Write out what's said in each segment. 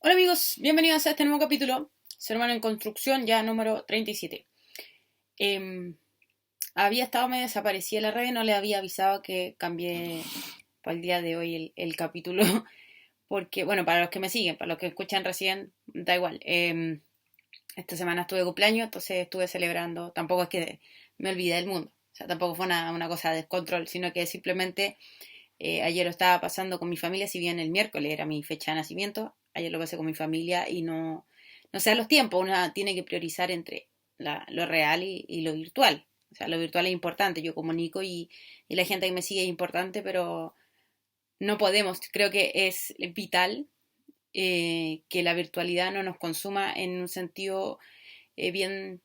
Hola amigos, bienvenidos a este nuevo capítulo, Ser humano en construcción, ya número 37. Había estado medio desaparecida en la red, no le había avisado que cambié para el día de hoy el capítulo, porque, bueno, para los que me siguen, para los que escuchan recién, da igual. Esta semana estuve de cumpleaños, entonces estuve celebrando, tampoco es que me olvidé del mundo, o sea, tampoco fue una cosa de descontrol, sino que simplemente ayer lo estaba pasando con mi familia, si bien el miércoles era mi fecha de nacimiento, ayer lo pasé con mi familia y no sé los tiempos, uno tiene que priorizar entre lo real y lo virtual. O sea, lo virtual es importante, yo comunico y la gente que me sigue es importante, pero no podemos, creo que es vital que la virtualidad no nos consuma en un sentido bien,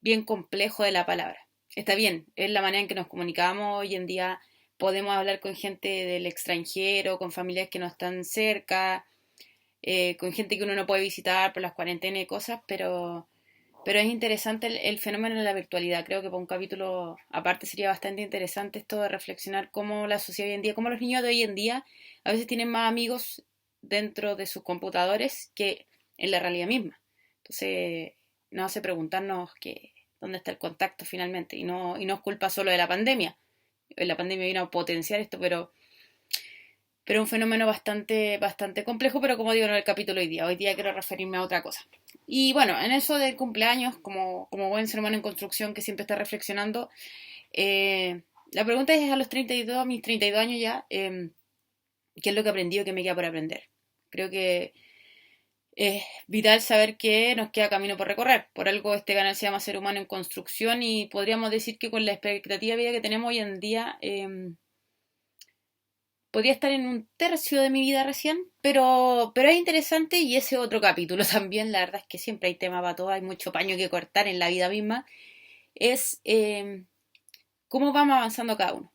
bien complejo de la palabra. Está bien, es la manera en que nos comunicamos hoy en día. Podemos hablar con gente del extranjero, con familias que no están cerca, con gente que uno no puede visitar por las cuarentenas y cosas, pero es interesante el fenómeno de la virtualidad. Creo que para un capítulo aparte sería bastante interesante esto de reflexionar cómo la sociedad hoy en día, cómo los niños de hoy en día a veces tienen más amigos dentro de sus computadores que en la realidad misma. Entonces nos hace preguntarnos dónde está el contacto finalmente y no es culpa solo de la pandemia. La pandemia vino a potenciar esto, pero un fenómeno bastante complejo, pero como digo, no es el capítulo hoy día. Hoy día quiero referirme a otra cosa. Y bueno, en eso del cumpleaños, como buen ser humano en construcción que siempre está reflexionando, la pregunta es a los 32, a mis 32 años ya, ¿qué es lo que he aprendido que me queda por aprender? Creo que es vital saber que nos queda camino por recorrer. Por algo este canal se llama Ser Humano en Construcción y podríamos decir que con la expectativa de vida que tenemos hoy en día, podría estar en un tercio de mi vida recién, pero es interesante y ese otro capítulo también, la verdad es que siempre hay tema para todo, hay mucho paño que cortar en la vida misma, es cómo vamos avanzando cada uno.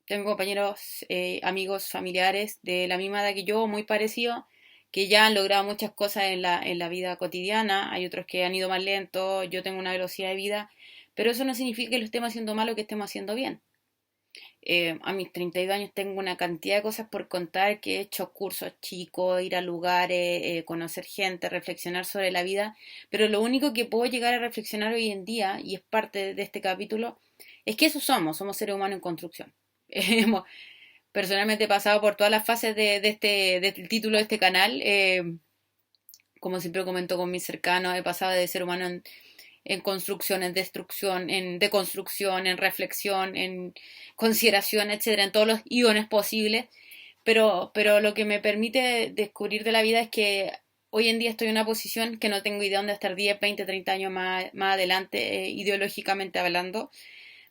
Tengo compañeros, amigos, familiares de la misma edad que yo, muy parecidos, que ya han logrado muchas cosas en la vida cotidiana, hay otros que han ido más lento, yo tengo una velocidad de vida, pero eso no significa que lo estemos haciendo mal o que estemos haciendo bien. A mis 32 años tengo una cantidad de cosas por contar, que he hecho cursos chicos, ir a lugares, conocer gente, reflexionar sobre la vida, pero lo único que puedo llegar a reflexionar hoy en día, y es parte de este capítulo, es que eso somos seres humanos en construcción. Hemos personalmente pasado por todas las fases de este título de este canal, como siempre comento con mis cercanos, he pasado de ser humano en construcción, en destrucción, en deconstrucción, en reflexión, en consideración, etcétera, en todos los iones posibles. Pero lo que me permite descubrir de la vida es que hoy en día estoy en una posición que no tengo idea dónde estar 10, 20, 30 años más adelante, ideológicamente hablando,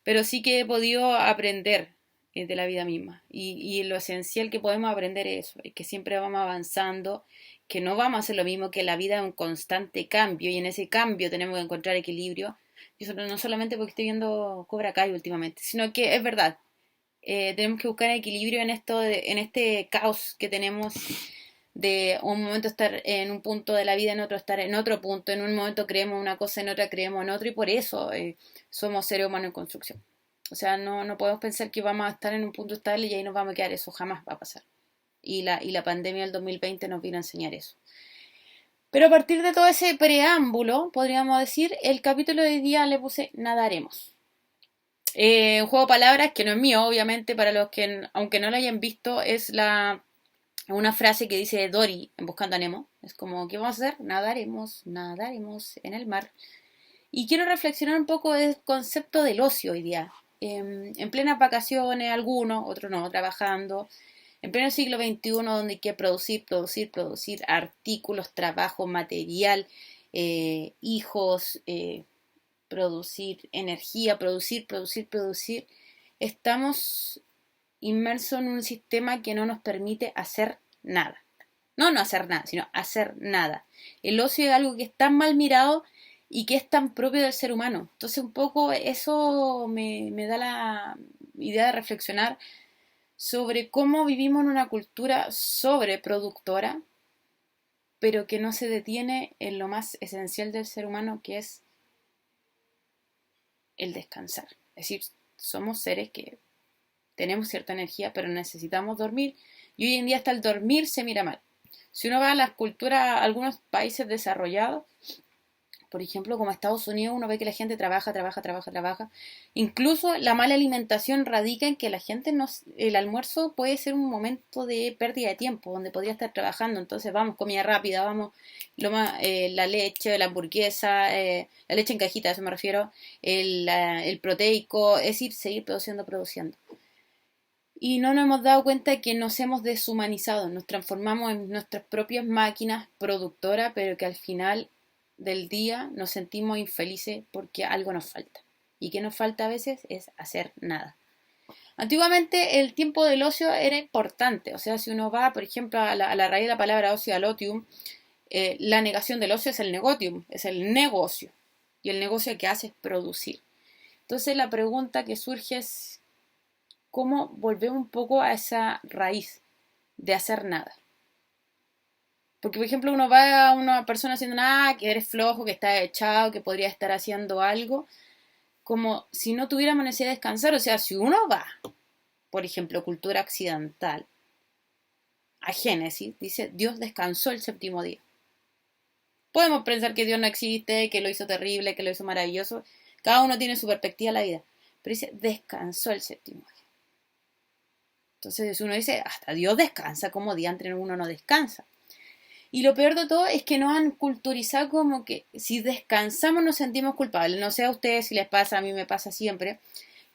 pero sí que he podido aprender de la vida misma. Y lo esencial que podemos aprender es eso, es que siempre vamos avanzando, que no vamos a hacer lo mismo, que la vida es un constante cambio y en ese cambio tenemos que encontrar equilibrio. Y eso no solamente porque estoy viendo Cobra Kai últimamente, sino que es verdad, tenemos que buscar equilibrio en en este caos que tenemos de un momento estar en un punto de la vida, en otro estar en otro punto, en un momento creemos una cosa, en otra creemos en otro y por eso somos seres humanos en construcción. O sea, no podemos pensar que vamos a estar en un punto estable y ahí nos vamos a quedar, eso jamás va a pasar. Y la pandemia del 2020 nos vino a enseñar eso. Pero a partir de todo ese preámbulo, podríamos decir, el capítulo de hoy día le puse nadaremos. Un juego de palabras que no es mío, obviamente, para los que, aunque no lo hayan visto, es una frase que dice Dory en Buscando a Nemo. Es como, ¿qué vamos a hacer? Nadaremos en el mar. Y quiero reflexionar un poco del concepto del ocio hoy día. En plenas vacaciones, algunos, otros no, trabajando. En pleno siglo XXI, donde hay que producir artículos, trabajo, material, hijos, producir energía, producir. Estamos inmersos en un sistema que no nos permite hacer nada. No hacer nada, sino hacer nada. El ocio es algo que es tan mal mirado y que es tan propio del ser humano. Entonces un poco eso me da la idea de reflexionar sobre cómo vivimos en una cultura sobreproductora, pero que no se detiene en lo más esencial del ser humano, que es el descansar. Es decir, somos seres que tenemos cierta energía, pero necesitamos dormir. Y hoy en día hasta el dormir se mira mal. Si uno va a las culturas, algunos países desarrollados, por ejemplo, como Estados Unidos, uno ve que la gente trabaja, trabaja, trabaja, trabaja. Incluso la mala alimentación radica en que la gente no, el almuerzo puede ser un momento de pérdida de tiempo, donde podría estar trabajando. Entonces, vamos, comida rápida, vamos, la leche, la hamburguesa, la leche en cajita, a eso me refiero, el proteico, es decir, seguir produciendo, produciendo. Y no nos hemos dado cuenta de que nos hemos deshumanizado, nos transformamos en nuestras propias máquinas productoras, pero que al final del día nos sentimos infelices porque algo nos falta. ¿Y qué nos falta a veces? Es hacer nada. Antiguamente el tiempo del ocio era importante, o sea, si uno va, por ejemplo, a la raíz de la palabra ocio, al otium, la negación del ocio es el negotium, es el negocio. Y el negocio que hace es producir. Entonces la pregunta que surge es cómo volvemos un poco a esa raíz de hacer nada. Porque, por ejemplo, uno va a una persona haciendo nada, que eres flojo, que está echado, que podría estar haciendo algo, como si no tuviéramos necesidad de descansar. O sea, si uno va, por ejemplo, cultura occidental, a Génesis, dice, Dios descansó el séptimo día. Podemos pensar que Dios no existe, que lo hizo terrible, que lo hizo maravilloso. Cada uno tiene su perspectiva de la vida. Pero dice, descansó el séptimo día. Entonces uno dice, hasta Dios descansa, como diantre uno no descansa. Y lo peor de todo es que nos han culturizado como que si descansamos nos sentimos culpables. No sé a ustedes si les pasa, a mí me pasa siempre,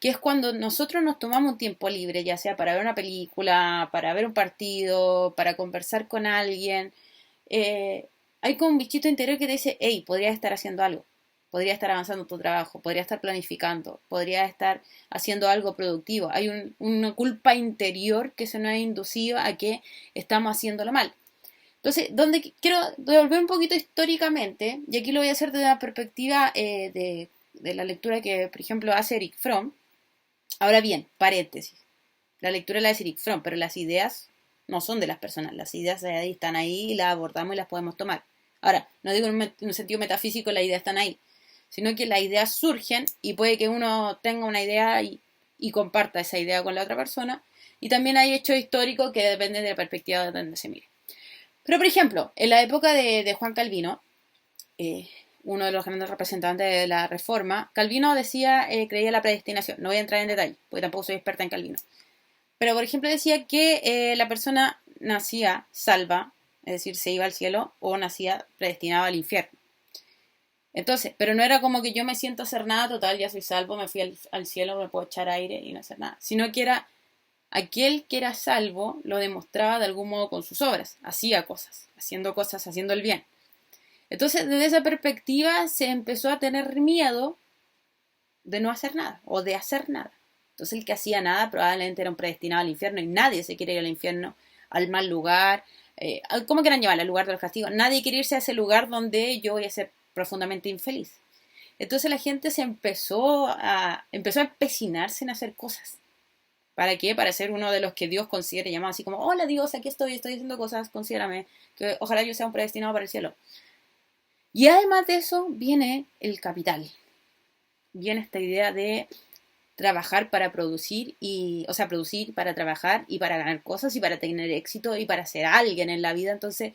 que es cuando nosotros nos tomamos un tiempo libre, ya sea para ver una película, para ver un partido, para conversar con alguien. Hay como un bichito interior que te dice, hey, podría estar haciendo algo, podría estar avanzando tu trabajo, podría estar planificando, podría estar haciendo algo productivo. Hay una culpa interior que se nos ha inducido a que estamos haciéndolo mal. Entonces, donde quiero devolver un poquito históricamente, y aquí lo voy a hacer desde la perspectiva de la lectura que, por ejemplo, hace Eric Fromm. Ahora bien, paréntesis, la lectura la hace Eric Fromm, pero las ideas no son de las personas, las ideas ahí están ahí y las abordamos y las podemos tomar. Ahora, no digo en un sentido metafísico las ideas están ahí, sino que las ideas surgen y puede que uno tenga una idea y comparta esa idea con la otra persona, y también hay hechos históricos que dependen de la perspectiva de donde se mire. Pero, por ejemplo, en la época de Juan Calvino, uno de los grandes representantes de la Reforma, Calvino decía, creía en la predestinación. No voy a entrar en detalle, porque tampoco soy experta en Calvino. Pero, por ejemplo, decía que la persona nacía salva, es decir, se iba al cielo, o nacía predestinado al infierno. Entonces, pero no era como que yo me siento a hacer nada, total, ya soy salvo, me fui al cielo, me puedo echar aire y no hacer nada. Sino que era aquel que era salvo lo demostraba de algún modo con sus obras, hacía cosas, haciendo el bien. Entonces, desde esa perspectiva se empezó a tener miedo de no hacer nada o de hacer nada. Entonces, el que hacía nada probablemente era un predestinado al infierno y nadie se quiere ir al infierno, al mal lugar, ¿cómo quieran llamarlo? Al lugar de los castigos. Nadie quiere irse a ese lugar donde yo voy a ser profundamente infeliz. Entonces la gente empezó a empecinarse en hacer cosas. ¿Para qué? Para ser uno de los que Dios considere llamado, así como, hola Dios, aquí estoy haciendo cosas, considérame, que ojalá yo sea un predestinado para el cielo. Y además de eso viene el capital. Viene esta idea de trabajar para producir, o sea, producir para trabajar y para ganar cosas y para tener éxito y para ser alguien en la vida. Entonces,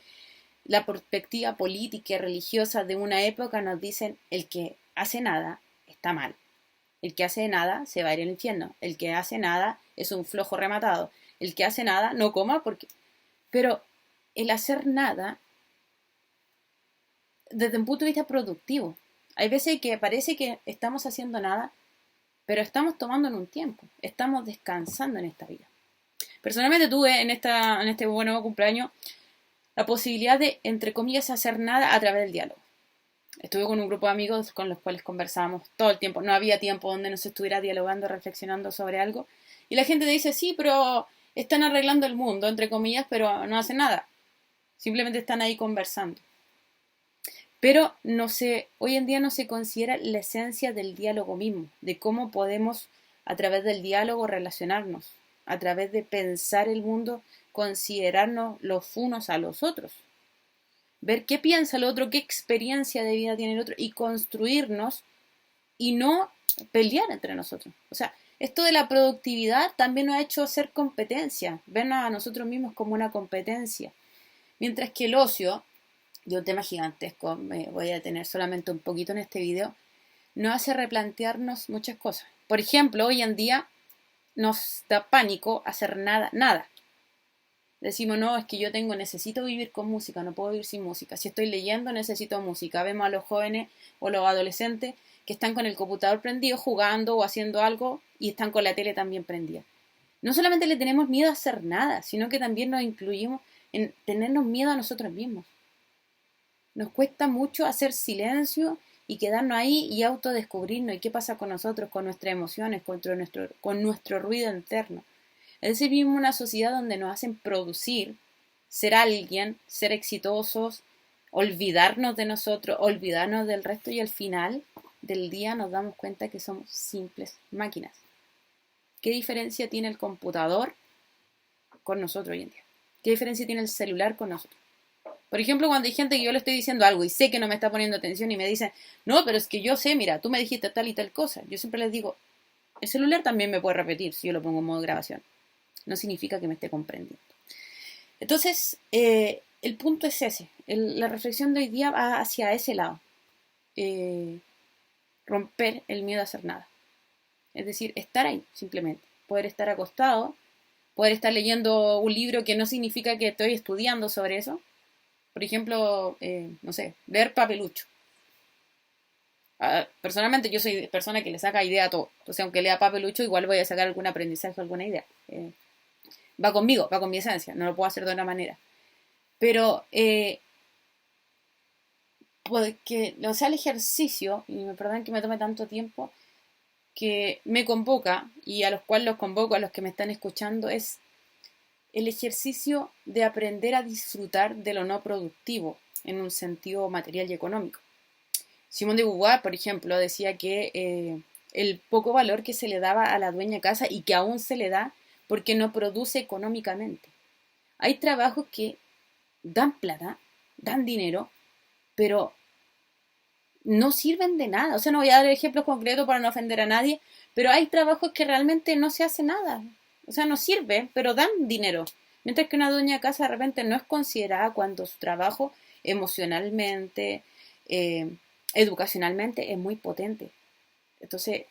la perspectiva política y religiosa de una época nos dicen, el que hace nada está mal. El que hace nada se va a ir al infierno. El que hace nada es un flojo rematado. El que hace nada no coma porque... Pero el hacer nada, desde un punto de vista productivo, hay veces que parece que estamos haciendo nada, pero estamos tomando en un tiempo. Estamos descansando en esta vida. Personalmente tuve en este nuevo cumpleaños la posibilidad de, entre comillas, hacer nada a través del diálogo. Estuve con un grupo de amigos con los cuales conversábamos todo el tiempo. No había tiempo donde no se estuviera dialogando, reflexionando sobre algo. Y la gente dice, sí, pero están arreglando el mundo, entre comillas, pero no hacen nada. Simplemente están ahí conversando. Pero hoy en día no se considera la esencia del diálogo mismo, de cómo podemos a través del diálogo relacionarnos, a través de pensar el mundo, considerarnos los unos a los otros. Ver qué piensa el otro, qué experiencia de vida tiene el otro y construirnos y no pelear entre nosotros. O sea, esto de la productividad también nos ha hecho hacer competencia, vernos a nosotros mismos como una competencia. Mientras que el ocio, de un tema gigantesco, me voy a detener solamente un poquito en este video, nos hace replantearnos muchas cosas. Por ejemplo, hoy en día nos da pánico hacer nada, nada. Decimos, no, es que yo necesito vivir con música, no puedo vivir sin música. Si estoy leyendo, necesito música. Vemos a los jóvenes o los adolescentes que están con el computador prendido, jugando o haciendo algo, y están con la tele también prendida. No solamente le tenemos miedo a hacer nada, sino que también nos incluimos en tenernos miedo a nosotros mismos. Nos cuesta mucho hacer silencio y quedarnos ahí y autodescubrirnos. ¿Y qué pasa con nosotros, con nuestras emociones, con nuestro ruido interno? Es decir, vivimos en una sociedad donde nos hacen producir, ser alguien, ser exitosos, olvidarnos de nosotros, olvidarnos del resto, y al final del día nos damos cuenta que somos simples máquinas. ¿Qué diferencia tiene el computador con nosotros hoy en día? ¿Qué diferencia tiene el celular con nosotros? Por ejemplo, cuando hay gente que yo le estoy diciendo algo y sé que no me está poniendo atención y me dicen, no, pero es que yo sé, mira, tú me dijiste tal y tal cosa. Yo siempre les digo, el celular también me puede repetir si yo lo pongo en modo grabación. No significa que me esté comprendiendo. Entonces, el punto es ese. La reflexión de hoy día va hacia ese lado. Romper el miedo a hacer nada. Es decir, estar ahí, simplemente. Poder estar acostado, poder estar leyendo un libro que no significa que estoy estudiando sobre eso. Por ejemplo, no sé, leer Papelucho. Personalmente yo soy persona que le saca idea a todo. Entonces, aunque lea Papelucho, igual voy a sacar algún aprendizaje o alguna idea. Va conmigo, va con mi esencia. No lo puedo hacer de otra manera. Pero, porque, o sea, el ejercicio, y me perdonen que me tome tanto tiempo, que me convoca, y a los cuales los convoco, a los que me están escuchando, es el ejercicio de aprender a disfrutar de lo no productivo en un sentido material y económico. Simón de Beauvoir, por ejemplo, decía que el poco valor que se le daba a la dueña de casa y que aún se le da porque no produce económicamente. Hay trabajos que dan plata, dan dinero, pero no sirven de nada. O sea, no voy a dar ejemplos concretos para no ofender a nadie, pero hay trabajos que realmente no se hace nada. O sea, no sirven, pero dan dinero. Mientras que una dueña de casa de repente no es considerada cuando su trabajo emocionalmente, educacionalmente es muy potente. Entonces,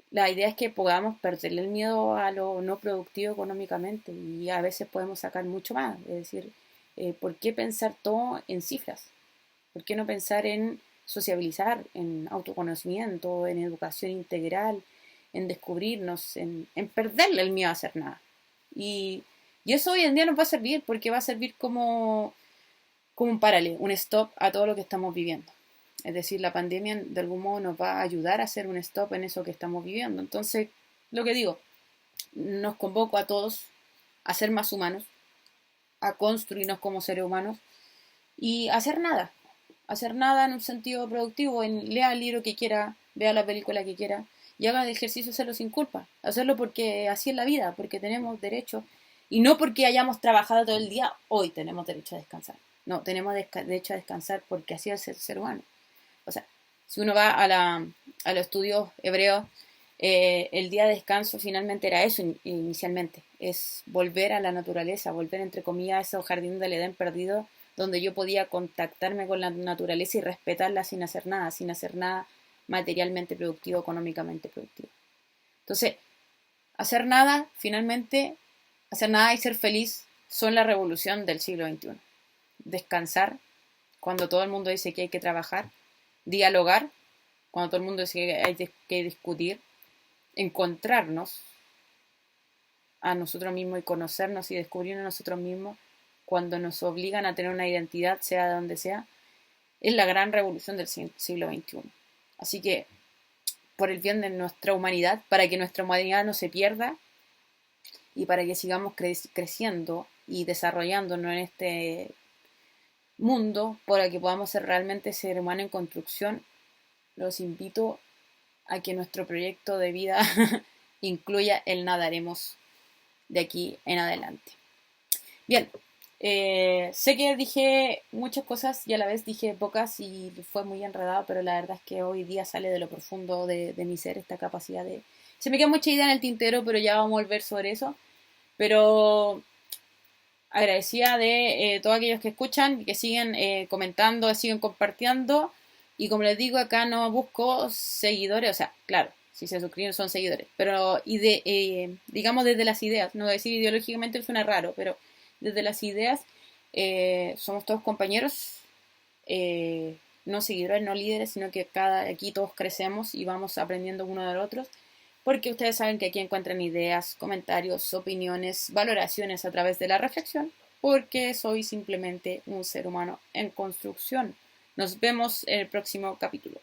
la idea es que podamos perderle el miedo a lo no productivo económicamente, y a veces podemos sacar mucho más. Es decir, ¿por qué pensar todo en cifras? ¿Por qué no pensar en sociabilizar, en autoconocimiento, en educación integral, en descubrirnos, en perderle el miedo a hacer nada? Y eso hoy en día nos va a servir, porque va a servir como un paralelo, un stop a todo lo que estamos viviendo. Es decir, la pandemia de algún modo nos va a ayudar a hacer un stop en eso que estamos viviendo. Entonces, lo que digo, nos convoco a todos a ser más humanos, a construirnos como seres humanos y a hacer nada. Hacer nada en un sentido productivo, lea el libro que quiera, vea la película que quiera y haga el ejercicio, hacerlo sin culpa. Hacerlo porque así es la vida, porque tenemos derecho, y no porque hayamos trabajado todo el día, hoy tenemos derecho a descansar. No, tenemos derecho a descansar porque así es el ser humano. O sea, si uno va a los estudios hebreos, el día de descanso finalmente era eso inicialmente, es volver a la naturaleza, volver entre comillas a ese jardín del Edén perdido, donde yo podía contactarme con la naturaleza y respetarla sin hacer nada materialmente productivo, económicamente productivo. Entonces, hacer nada, finalmente, hacer nada y ser feliz son la revolución del siglo XXI. Descansar cuando todo el mundo dice que hay que trabajar, dialogar cuando todo el mundo dice que hay que discutir, encontrarnos a nosotros mismos y conocernos y descubrirnos a nosotros mismos cuando nos obligan a tener una identidad, sea de donde sea, es la gran revolución del siglo XXI. Así que, por el bien de nuestra humanidad, para que nuestra humanidad no se pierda y para que sigamos creciendo y desarrollándonos en este mundo, para que podamos ser realmente ser humano en construcción, los invito a que nuestro proyecto de vida incluya el nadaremos de aquí en adelante. Bien, sé que dije muchas cosas y a la vez dije pocas y fue muy enredado, pero la verdad es que hoy día sale de lo profundo de mi ser esta capacidad de... Se me queda mucha idea en el tintero, pero ya vamos a volver sobre eso. Pero agradecida de todos aquellos que escuchan y que siguen comentando, siguen compartiendo. Y como les digo, acá no busco seguidores, o sea, claro, si se suscriben son seguidores, pero digamos desde las ideas, no voy a decir ideológicamente suena raro, pero desde las ideas somos todos compañeros, no seguidores, no líderes, sino que aquí todos crecemos y vamos aprendiendo uno del otro, porque ustedes saben que aquí encuentran ideas, comentarios, opiniones, valoraciones a través de la reflexión, porque soy simplemente un ser humano en construcción. Nos vemos en el próximo capítulo.